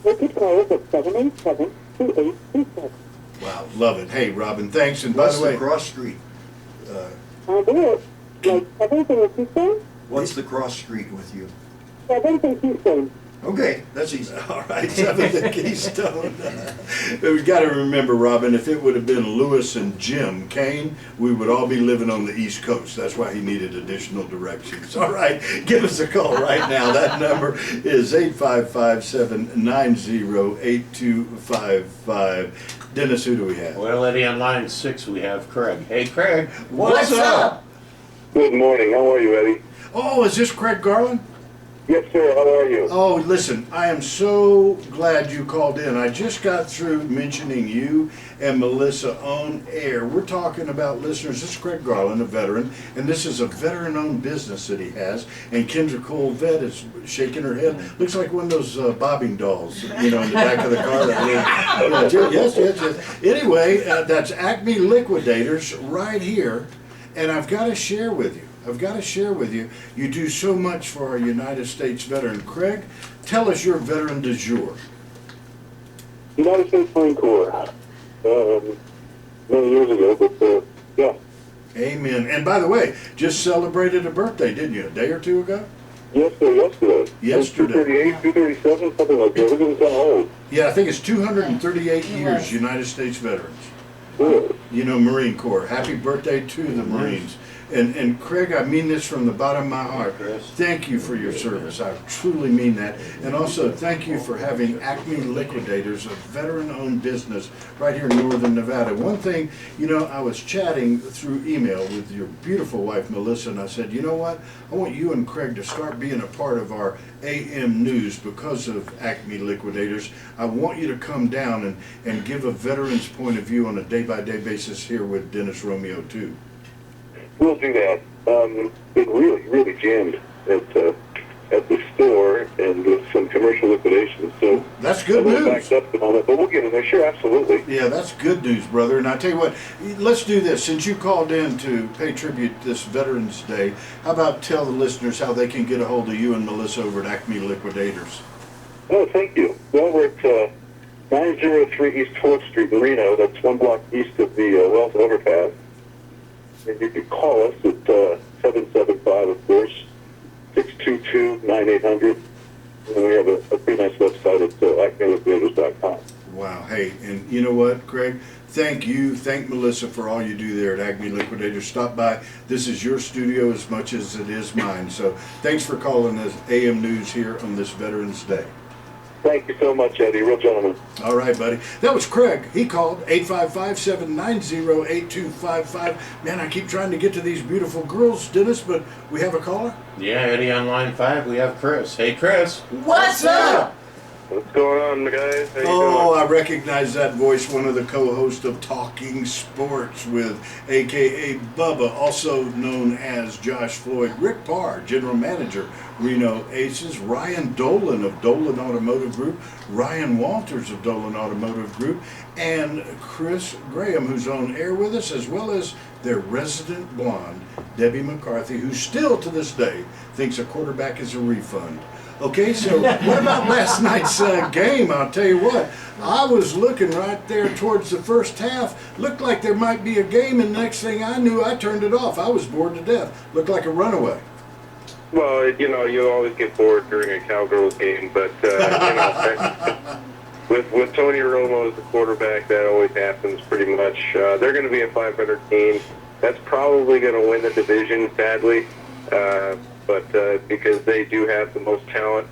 You could call us at 787-2827. Wow, love it. Hey, Robin, thanks. And by What's the way, the cross street? I'll do it. Like 7th and Keystone? What's the cross street with you? 7th and Keystone. Okay, that's easy. all right, 7th and Keystone. We've got to remember, Robin, if it would have been Lewis and Jim Kane, we would all be living on the East Coast. That's why he needed additional directions. All right, give us a call right now. That number is 855-790-8255. Dennis, who do we have? Well, Eddie, on line 6, we have Craig. Hey, Craig. What's up? Good morning. How are you, Eddie? Oh, is this Craig Garland? Yes, sir. How are you? Oh, listen, I am so glad you called in. I just got through mentioning you and Melissa on air. We're talking about listeners. This is Craig Garland, a veteran, and this is a veteran-owned business that he has. And Kendra Cole Vet is shaking her head. Looks like one of those bobbing dolls, in the back of the car. Yes. Anyway, that's Acme Liquidators right here, and I've got to share with you. You do so much for our United States veteran. Craig, tell us your veteran du jour. United States Marine Corps. Many years ago, but yeah. Amen. And by the way, just celebrated a birthday, didn't you? A day or two ago? Yes, sir. Yesterday. 238, 237, something like that. We're getting kind of old. Yeah, I think it's 238 years, United States veterans. Good. Marine Corps. Happy birthday to the Marines. And Craig, I mean this from the bottom of my heart. Thank you for your service. I truly mean that. And also, thank you for having Acme Liquidators, a veteran-owned business right here in northern Nevada. One thing, I was chatting through email with your beautiful wife, Melissa, and I said, you know what? I want you and Craig to start being a part of our AM news because of Acme Liquidators. I want you to come down and give a veteran's point of view on a day-by-day basis here with Dennis Romeo, too. We'll do that. It really jammed at the store and with some commercial liquidations. So that's good news. Backed up and all that, but we'll get in there. Sure, absolutely. Yeah, that's good news, brother. And I tell you what, let's do this. Since you called in to pay tribute this Veterans Day, how about tell the listeners how they can get a hold of you and Melissa over at Acme Liquidators? Oh, thank you. Well, we're at 903 East 4th Street in Reno. That's 1 block east of the Wells Overpass. And you can call us at 775, of course, 622-9800. And we have a pretty nice website at acmeliquidators.com. Wow. Hey, and you know what, Craig? Thank you. Thank Melissa for all you do there at Acme Liquidators. Stop by. This is your studio as much as it is mine. So thanks for calling us AM News here on this Veterans Day. Thank you so much, Eddie. Real gentleman. All right, buddy. That was Craig. He called 855-790-8255. Man, I keep trying to get to these beautiful girls, Dennis, but we have a caller? Yeah, Eddie, on line 5, we have Chris. Hey, Chris. What's up? What's going on, guys? How you Oh, doing? I recognize that voice, one of the co-hosts of Talking Sports with AKA Bubba, also known as Josh Floyd, Rick Parr, General Manager, Reno Aces, Ryan Dolan of Dolan Automotive Group, Ryan Walters of Dolan Automotive Group, and Chris Graham, who's on air with us, as well as their resident blonde, Debbie McCarthy, who still to this day thinks a quarterback is a refund. Okay, so what about last night's game? I'll tell you what, I was looking right there towards the first half. Looked like there might be a game, and next thing I knew, I turned it off. I was bored to death. Looked like a runaway. Well, you always get bored during a Cowgirls game, but, with Tony Romo as the quarterback, that always happens pretty much. They're going to be a 500 team. That's probably going to win the division, sadly. But because they do have the most talent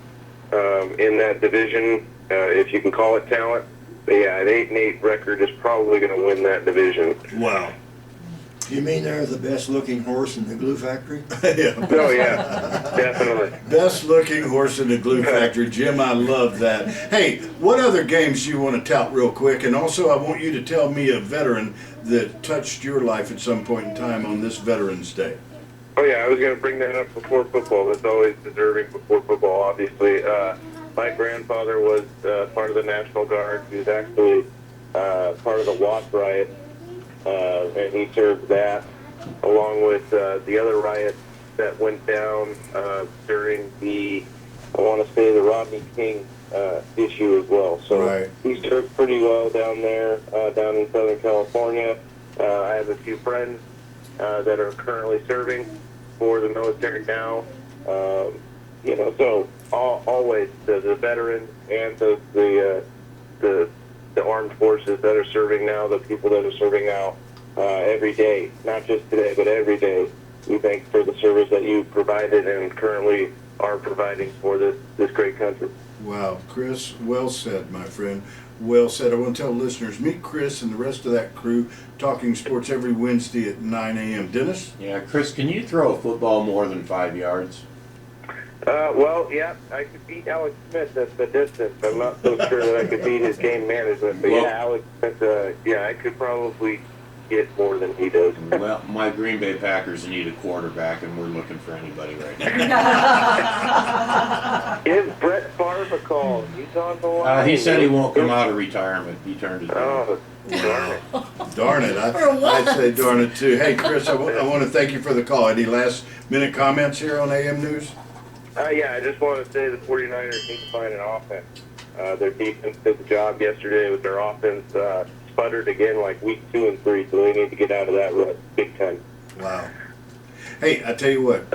in that division, if you can call it talent. But yeah, an 8-8 record is probably going to win that division. Wow. You mean they're the best looking horse in the glue factory? Yeah. Oh yeah, definitely. Best looking horse in the glue factory. Jim, I love that. Hey, what other games do you want to tout real quick? And also I want you to tell me a veteran that touched your life at some point in time on this Veterans Day. Oh yeah, I was going to bring that up before football. That's always deserving before football, obviously. My grandfather was part of the National Guard. He was actually part of the Watts riot, and he served that along with the other riots that went down during the, I want to say, the Rodney King issue as well. So right. He served pretty well down there, down in Southern California. I have a few friends that are currently serving for the military now. So always the veterans and the armed forces that are serving now, the people that are serving now, every day, not just today, but every day, we thank for the service that you provided and currently are providing for this great country. Wow, Chris, well said, my friend. Well said. I want to tell listeners, meet Chris and the rest of that crew, Talking Sports, every Wednesday at 9 a.m. Dennis? Yeah, Chris, can you throw a football more than 5 yards? Well, yeah, I could beat Alex Smith at the distance. I'm not so sure that I could beat his game management, but yeah, Alex Smith, I could probably get more than he does. Well, my Green Bay Packers need a quarterback, and we're looking for anybody right now. Give Brett Favre a call. He's on the line. He said he won't come out of retirement. He turned it down. Oh, darn it. Darn it. I'd say darn it too. Hey, Chris, I want to thank you for the call. Any last minute comments here on AM News? Yeah, I just want to say the 49ers need to find an offense. Their defense did the job yesterday with their offense. Sputtered again like week 2 and 3, so they need to get out of that rut big time. Wow. Hey, I tell you what,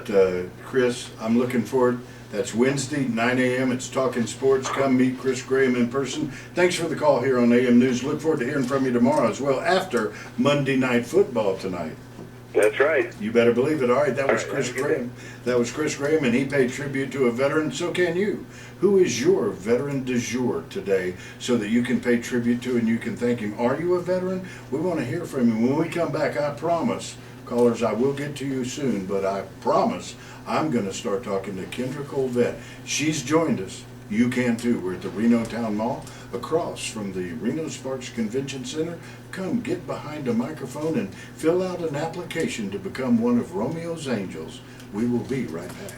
Chris, I'm looking forward. That's Wednesday, 9 a.m. It's Talking Sports. Come meet Chris Graham in person. Thanks for the call here on AM News. Look forward to hearing from you tomorrow as well after Monday Night Football tonight. That's right. You better believe it. All right, that was Chris Graham. That was Chris Graham, and he paid tribute to a veteran. So can you. Who is your veteran du jour today so that you can pay tribute to and you can thank him? Are you a veteran? We want to hear from you. When we come back, I promise, callers, I will get to you soon, but I promise I'm going to start talking to Kendra Colvette. She's joined us. You can too. We're at the Reno Town Mall across from the Reno Sparks Convention Center. Come get behind a microphone and fill out an application to become one of Romeo's Angels. We will be right back.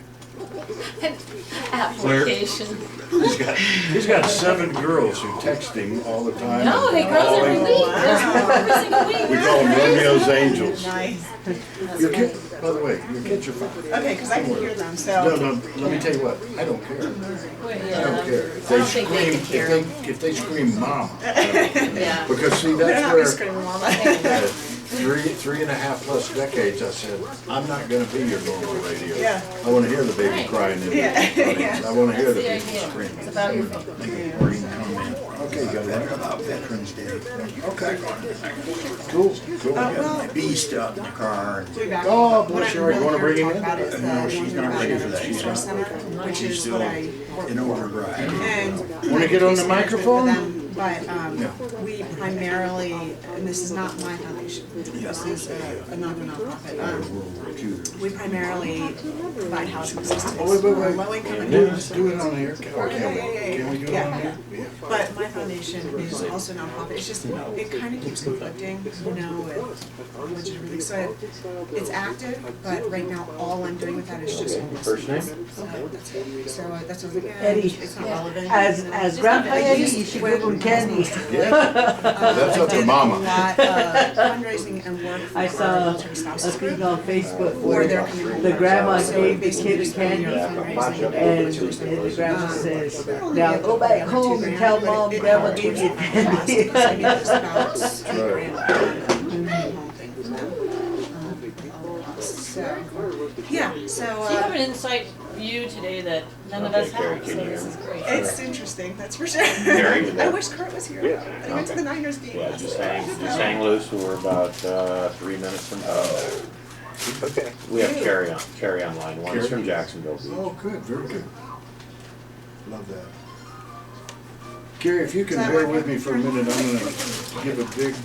Application. He's got 7 girls who text him all the time. No, they grows every week. Every single week. We call them Romeo's Angels. Nice. Your kid, by the way, your kids are fine. Okay, because I can hear them, so. No, let me tell you what, I don't care. I don't care. If they scream, if they scream mama. Yeah. Because see, They're that's not where, screaming mama. 3.5 plus decades, I said, I'm not gonna be your normal radio. Yeah. I wanna hear the baby crying in the audience. I wanna hear the people screaming. It's about your Okay, go ahead. About Veterans Day. Okay. Cool. My beast out in the car. And, Oh, bless you. You wanna bring him in? no, she's not ready for that. She's not. Which She's is still what I work in overdrive. And Wanna get on the microphone? but we primarily, and this is not my foundation, this is another nonprofit. We primarily provide housing assistance Oh, wait, for low-income individuals. Do it on air. Can we do it on air? Yeah. But my foundation is also a nonprofit. It's just, it kind of keeps conflicting, with budget and everything. So it's active, but right now all I'm doing with that is just homeless. First name? So that's what Eddie, it's not relevant. as Grandpa Eddie, you should give him candy. That's up to Mama. I did a lot of fundraising and work for I saw military a spouses thing group. on Facebook Or where they're coming home. the grandma So gave the basically kid a just doing candy, your fundraising and the grandma says, now go back home and tell mom grandma gave you candy. So, yeah, so, So you have an insight view today that none of us have, so this is great. it's interesting, that's for sure. Carrie, you I there? wish Kurt was here. I went to the Niners game. Yeah, just hang loose. We're about 3 minutes from home. Okay. We have Carrie on line one. It's from Jacksonville Beach. Oh, good, very good. Love that. Carrie, if you can Is that bear working? with me for a minute, I'm going to give a big,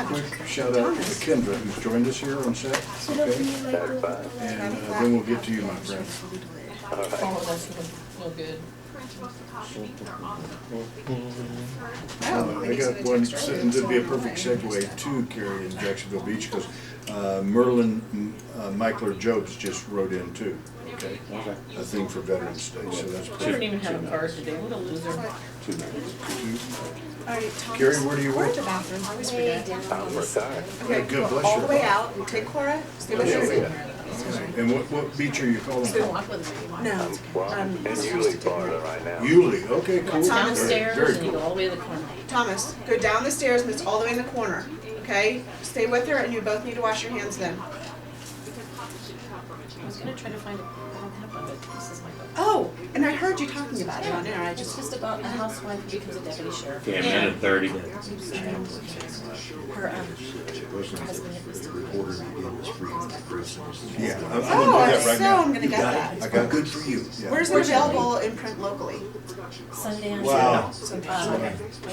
quick shout out to Kendra, who's joined us here on set. Okay? That's fine. And then we'll get to you, my friend. All right. All of us feel good. I got one, and it'd be a perfect segue to Carrie in Jacksonville Beach, because Merlin Michler Jobs just wrote in too. Okay. A thing for Veterans Day, so that's I don't perfect. even have a card today, what a loser. 2 minutes. All right, Thomas, Carrie, where do you we're work? at the bathroom, I always forget. I'm retired. Okay, Good, bless all you. the way out, take Cora, stay with her. And what beach are you calling? Still walk with me. No, it's Well, okay. in Yulee, Florida right now. Yulee, okay, cool. It's Very downstairs and you cool. go all the way to the corner. Thomas, go down the stairs and it's all the way in the corner, okay? Stay with her and you both need to wash your hands then. I was gonna try to find it, I don't have one, but this is my book. Oh, and I heard you talking about it on air, I It's just, just about a housewife who becomes a deputy sheriff. Okay, a minute 30. Her, husband was the Reporter to give us free press. Yeah, I'm oh, gonna do that right so now. I'm gonna get that. I got Good for you. Yeah. Where's it available in print locally? Sundance. Wow. So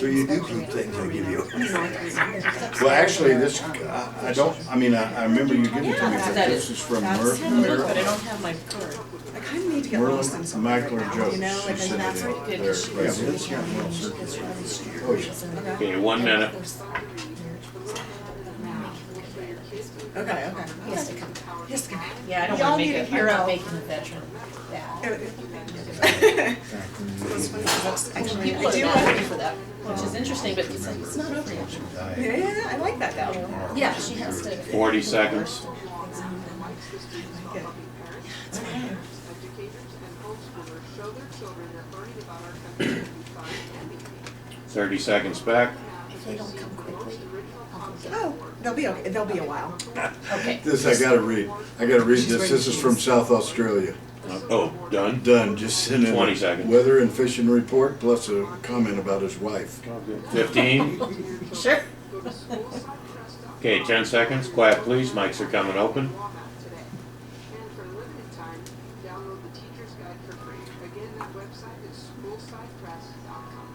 you do keep things I give you. Well, actually, this, I don't, I mean, I remember you giving it to me, but this is from But I don't Merlin have my card. I kinda need to get lost in something right Michler now, Jobs. you know, She like sent that's it in. what Good, There, she right. was- It's got well circulated. Oh, yeah. Okay, 1 minute. Okay, okay. He has to come. He has to come. Yeah, I don't Y'all wanna need make a it, I'm hero. not making a veteran. That's funny, 'cause that's actually, People I are do mad at me like, for that, which is interesting, but it's like, it's not over yet. yeah, I like that though. Yeah, she has to. 40 seconds. Educators and homeschoolers show their children that learning about our country can be fun and meaningful. 30 seconds back. If they don't come quickly, I'll go get them. Oh, they'll be okay, they'll be a while. Okay. This, I gotta read this. This is from South Australia. Oh, done? Done, just sent in 20 seconds. weather and fishing report, plus a comment about his wife. 15. Sure. Okay, 10 seconds. Quiet, please. Mics are coming open. And for a limited time, download the Teacher's Guide for free. Again, that website is schoolsidepress.com.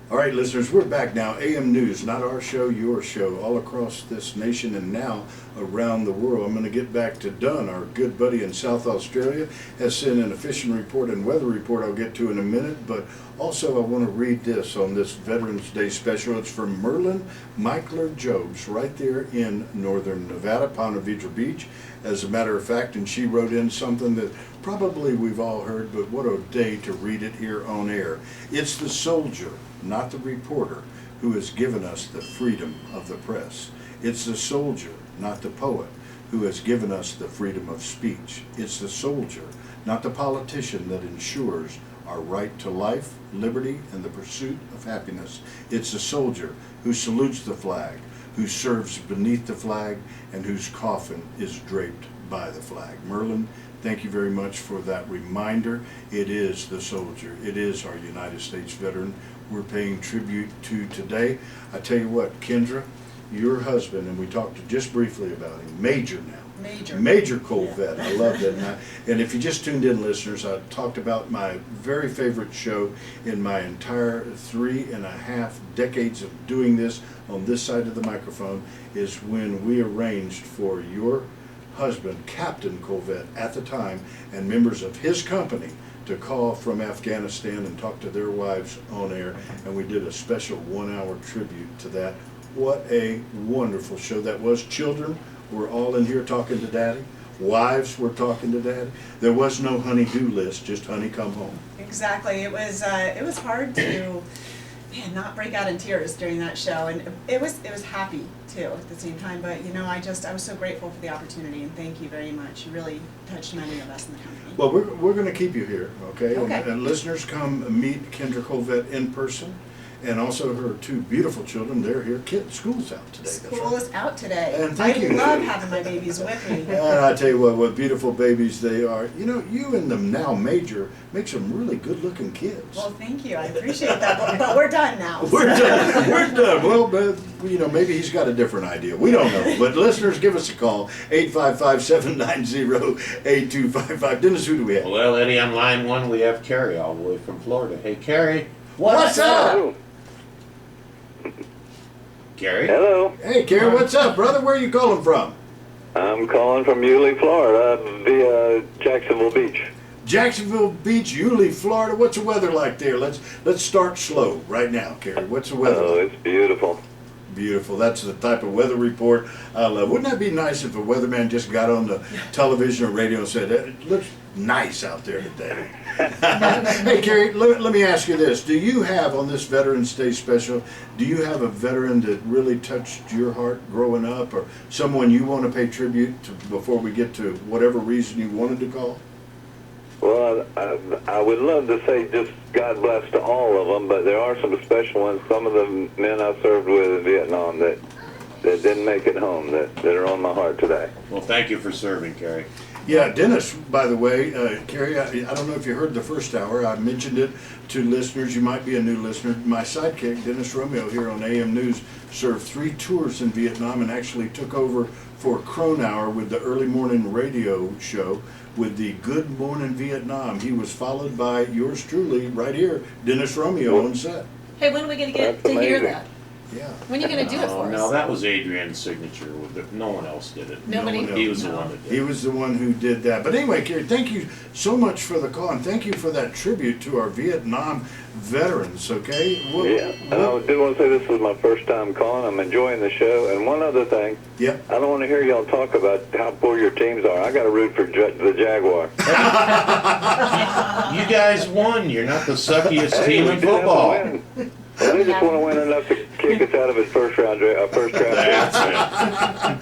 All right, listeners, we're back now. AM News, not our show, your show, all across this nation and now around the world. I'm going to get back to Dunn, our good buddy in South Australia, has sent in a fishing report and weather report I'll get to in a minute, but also I want to read this on this Veterans Day special. It's from Merlin Michler Jobs right there in northern Nevada, Ponte Vedra Beach, as a matter of fact, and she wrote in something that probably we've all heard, but what a day to read it here on air. It's the soldier, not the reporter, who has given us the freedom of the press. It's the soldier, not the poet, who has given us the freedom of speech. It's the soldier, not the politician, that ensures our right to life, liberty, and the pursuit of happiness. It's the soldier who salutes the flag, who serves beneath the flag, and whose coffin is draped by the flag. Merlin, thank you very much for that reminder. It is the soldier. It is our United States veteran we're paying tribute to today. I tell you what, Kendra, your husband, and we talked just briefly about him, Major now, Major cold vet. I love that. And if you just tuned in, listeners, I talked about my very favorite show in my entire 3.5 decades of doing this on this side of the microphone is when we arranged for your husband, Captain Colvette, at the time, and members of his company to call from Afghanistan and talk to their wives on air, and we did a special 1-hour tribute to that. What a wonderful show that was. Children were all in here talking to Daddy. Wives were talking to Daddy. There was no honey-do list, just honey come home. Exactly. It was hard to not break out in tears during that show, and it was happy too at the same time. But you know, I was so grateful for the opportunity, and thank you very much. You really touched many of us in the company. Well, we're going to keep you here, okay? Okay. And listeners, come meet Kendra Colvette in person, and also her 2 beautiful children. They're here. School's out today. School is out today. And thank you. I love having my babies with me. And I tell you what beautiful babies they are. You know, you and them now major make some really good-looking kids. Well, thank you. I appreciate that. But we're done now. We're done. We're done. Well, but, you know, maybe he's got a different idea. We don't know. But listeners, give us a call. 855-790-8255. Dennis, who do we have? Well, Eddie, on line 1, we have Carrie all the way from Florida. Hey, Carrie. What's up? Carrie? Hello. Hey, Carrie, what's up, brother? Where are you calling from? I'm calling from Yulee, Florida, via Jacksonville Beach. Jacksonville Beach, Yulee, Florida. What's the weather like there? Let's start slow right now, Carrie. What's the weather Oh, like? it's beautiful. Beautiful. That's the type of weather report I love. Wouldn't that be nice if a weatherman just got on the television or radio and said, it looks nice out there today? Hey, Carrie, let me ask you this. Do you have, on this Veterans Day special, do you have a veteran that really touched your heart growing up, or someone you want to pay tribute to before we get to whatever reason you wanted to call? Well, I would love to say just God bless to all of them, but there are some special ones. Some of the men I served with in Vietnam that didn't make it home, that are on my heart today. Well, thank you for serving, Carrie. Yeah, Dennis, by the way, Carrie, I don't know if you heard the first hour. I mentioned it to listeners. You might be a new listener. My sidekick, Dennis Romeo, here on AM News, served 3 tours in Vietnam and actually took over for Crone Hour with the early morning radio show with the Good Morning Vietnam. He was followed by yours truly, right here, Dennis Romeo on set. Hey, when are we going to get to hear that? Yeah. When are you going to do it for us? No, that was Adrian's signature. No one else did it. Nobody? He was the one that did it. He was the one who did that. But anyway, Carrie, thank you so much for the call, and thank you for that tribute to our Vietnam veterans, okay? And I do want to say this is my first time calling. I'm enjoying the show. And one other thing, I don't want to hear y'all talk about how poor your teams are. I got to root for the Jaguar. You guys won. You're not the suckiest team in football. Well, they just want to win enough to kick us out of his first draft.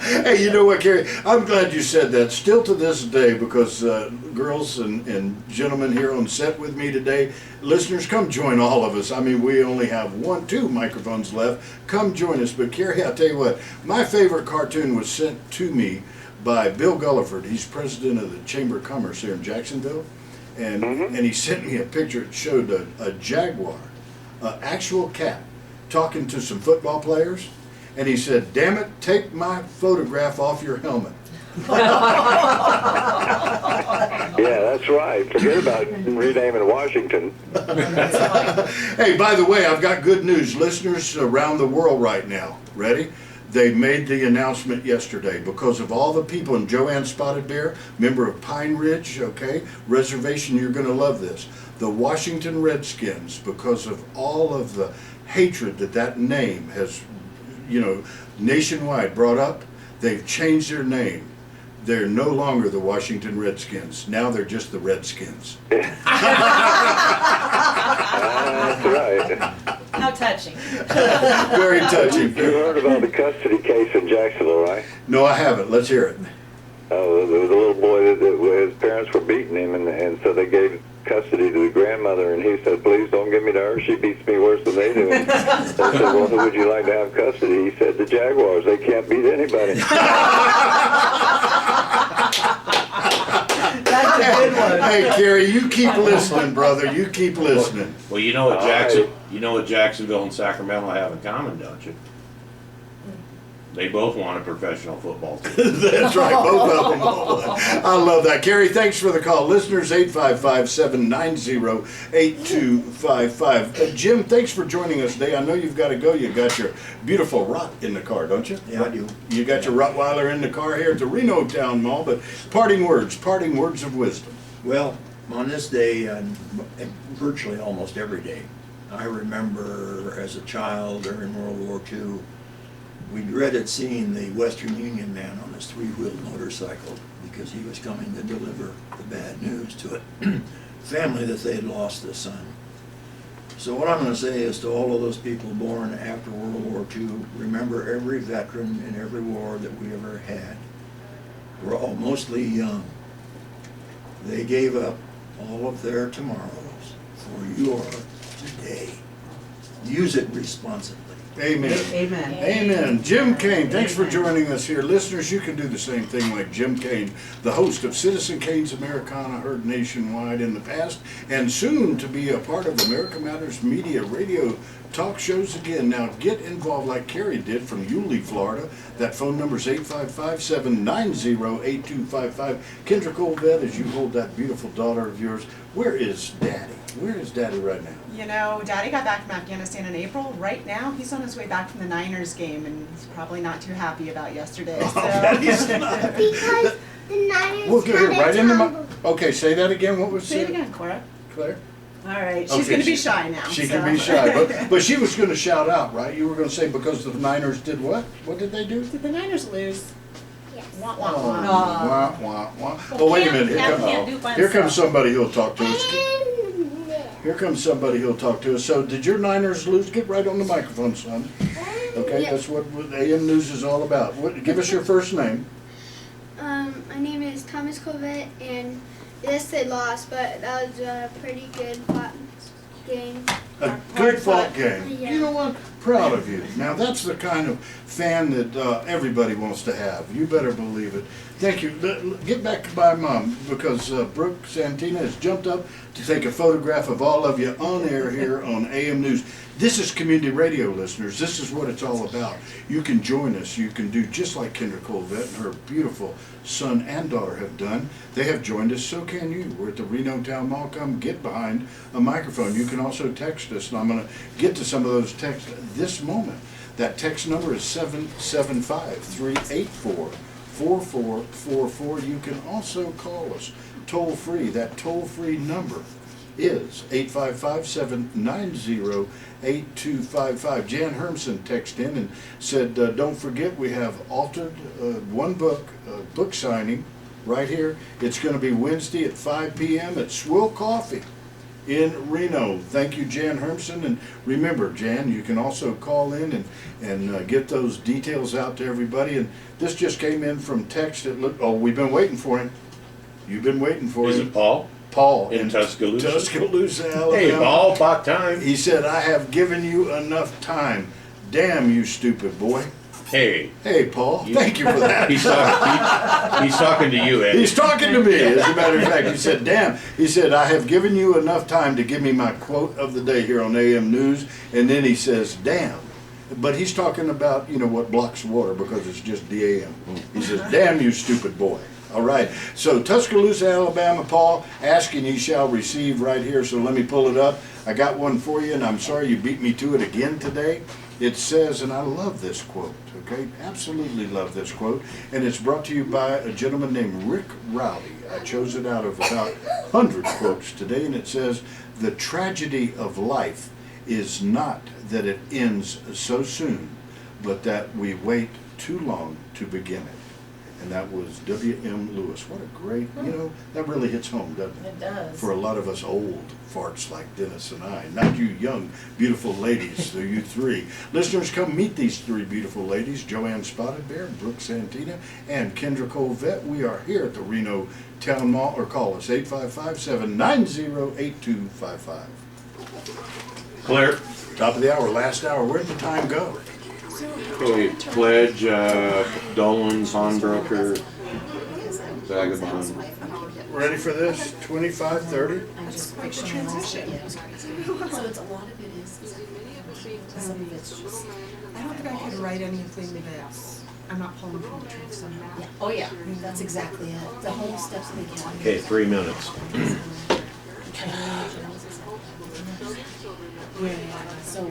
Hey, you know what, Carrie? I'm glad you said that. Still to this day, because girls and gentlemen here on set with me today, listeners, come join all of us. I mean, we only have 2 microphones left. Come join us. But Carrie, I'll tell you what, my favorite cartoon was sent to me by Bill Gulliford. He's president of the Chamber of Commerce here in Jacksonville. And he sent me a picture. It showed a jaguar, an actual cat, talking to some football players, and he said, "Damn it, take my photograph off your helmet." Yeah, that's right. Forget about renaming Washington. Hey, by the way, I've got good news. Listeners around the world right now, ready? They made the announcement yesterday because of all the people, and Joanne Spotted Bear, member of Pine Ridge, okay, reservation, you're going to love this. The Washington Redskins, because of all of the hatred that name has, you know, nationwide brought up, they've changed their name. They're no longer the Washington Redskins. Now they're just the Redskins. That's right. How touching. Very touching. You heard about the custody case in Jacksonville, right? No, I haven't. Let's hear it. Oh, there was a little boy that his parents were beating him, and so they gave custody to the grandmother, and he said, "Please don't give me to her. She beats me worse than they do." And they said, "Well, who would you like to have custody?" He said, "The Jaguars. They can't beat anybody." That's a good one. Hey, Carrie, you keep listening, brother. You keep listening. Well, you know what Jacksonville and Sacramento have in common, don't you? They both want a professional football team. That's right, both of them. I love that. Carrie, thanks for the call. Listeners, 855-790-8255. Jim, thanks for joining us today. I know you've got to go. You've got your beautiful Rott in the car, don't you? Yeah, I do. You got your Rottweiler in the car here at the Reno Town Mall, but parting words of wisdom. Well, on this day, and virtually almost every day, I remember as a child during World War II, we dreaded seeing the Western Union man on his three-wheeled motorcycle because he was coming to deliver the bad news to a family that they had lost a son. So what I'm going to say is to all of those people born after World War II, remember every veteran in every war that we ever had. We're all mostly young. They gave up all of their tomorrows for your today. Use it responsibly. Amen. Amen. Amen. Jim Kane, thanks for joining us here. Listeners, you can do the same thing like Jim Kane, the host of Citizen Kane's Americana, heard nationwide in the past, and soon to be a part of America Matters Media radio talk shows again. Now get involved like Carrie did from Yulee, Florida. That phone number is 855-790-8255. Kendra Colvette, as you hold that beautiful daughter of yours, where is Daddy? Where is Daddy right now? You know, Daddy got back from Afghanistan in April. Right now, he's on his way back from the Niners game, and he's probably not too happy about yesterday. So. Because the Niners right in the okay, say that again. What was Say it again, Cora. Claire? All right, she's going to be shy now. She can be shy, but she was going to shout out, right? You were going to say because the Niners did what? What did they do? Did the Niners lose? Yes. Wah, wah, Oh, wah. wah, wah, wah. Oh, wait a minute. Here comes somebody who'll talk to us. Here comes somebody who'll talk to us. So, did your Niners lose? Get right on the microphone, son. Okay, that's what AM News is all about. Give us your first name. My name is Thomas Colvette, and yes, they lost, but that was a pretty good game. A good fought game. Yeah. You know what? Proud of you. Now that's the kind of fan that everybody wants to have. You better believe it. Thank you. Get back to my mom because Brooke Santina has jumped up to take a photograph of all of you on air here on AM News. This is community radio, listeners. This is what it's all about. You can join us. You can do just like Kendra Colvette and her beautiful son and daughter have done. They have joined us, so can you. We're at the Reno Town Mall. Come get behind a microphone. You can also text us, and I'm going to get to some of those texts this moment. That text number is 775-384-4444. You can also call us toll free. That toll free number is 855-790-8255. Jan Hermson texted in and said, don't forget we have altered one book signing right here. It's going to be Wednesday at 5 p.m. at Swill Coffee in Reno. Thank you, Jan Hermson. And remember, Jan, you can also call in and get those details out to everybody. And this just came in from text. We've been waiting for him. You've been waiting for him. Is it Paul? Paul in Tuscaloosa. Tuscaloosa, Alabama. Hey, Paul, about time. He said, I have given you enough time. Damn, you stupid boy. Hey. Hey, Paul. Thank you for that. He's talking to you, Ed. He's talking to me, as a matter of fact. He said, damn. He said, I have given you enough time to give me my quote of the day here on AM News. And then he says, damn. But he's talking about, you know, what blocks water because it's just DAM. He says, damn, you stupid boy. All right, so Tuscaloosa, Alabama, Paul, ask and ye shall receive right here. So let me pull it up. I got one for you, and I'm sorry you beat me to it again today. It says, and I love this quote, okay? Absolutely love this quote. And it's brought to you by a gentleman named Rick Rowley. I chose it out of about 100 quotes today, and it says, the tragedy of life is not that it ends so soon, but that we wait too long to begin it. And that was W.M. Lewis. What a great, you know, that really hits home, doesn't it? It does. For a lot of us old farts like Dennis and I. Not you young, beautiful ladies, so you three. Listeners, come meet these three beautiful ladies, Joanne Spotted Bear, Brooke Santina, and Kendra Colvette. We are here at the Reno Town Mall, or call us 855-790-8255. Claire. Top of the hour, last hour. Where'd the time go? Okay, Pledge, Dolan, Pawnbroker, Vagabond. Ready for this? 25, 30? Just like the transition. So it's a lot of it is some of it's just I don't think I could write anything that's I'm not pulling from the truth somehow. Yeah. Oh yeah, that's exactly it. The whole steps of the academy. Okay, 3 minutes. Yeah, so